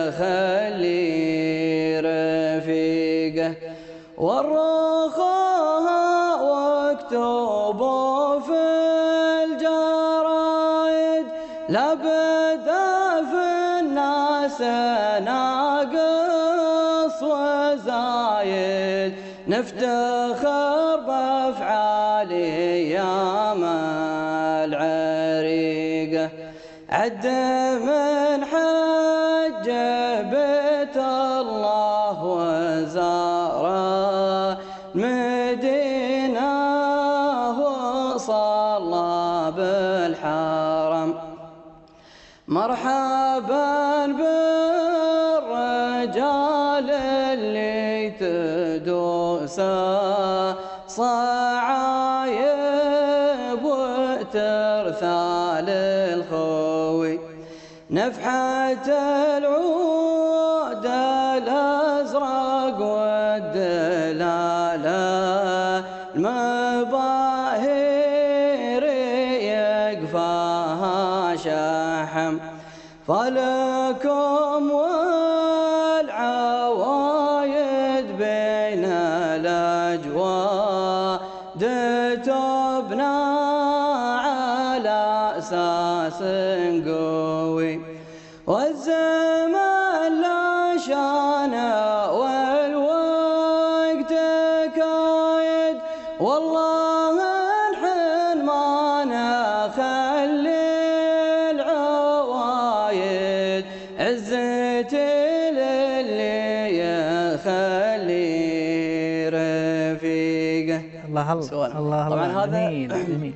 يخلي رفيقه. ورخوها واكتبوا في الجرايد لابد في الناس ناقص وزايد، نفتخر بأفعال أيام العريقة. عد من حج بيت الله وزار المدينة وصلى بالحرم، مرحبا بالرجال اللي تدوس صعايب وترثال الخوي، نفحة العود الأزرق والدلالة المباهر يقفاها شحم، فلكم والعوايد بين الأجواد تبنى على أساس قوي، والزمن لا شان والوقت كايد، والله الحين ما نخلي العوايد، عزتي للي يخلي رفيقه. الله الله الله، طبعا هذا جميل.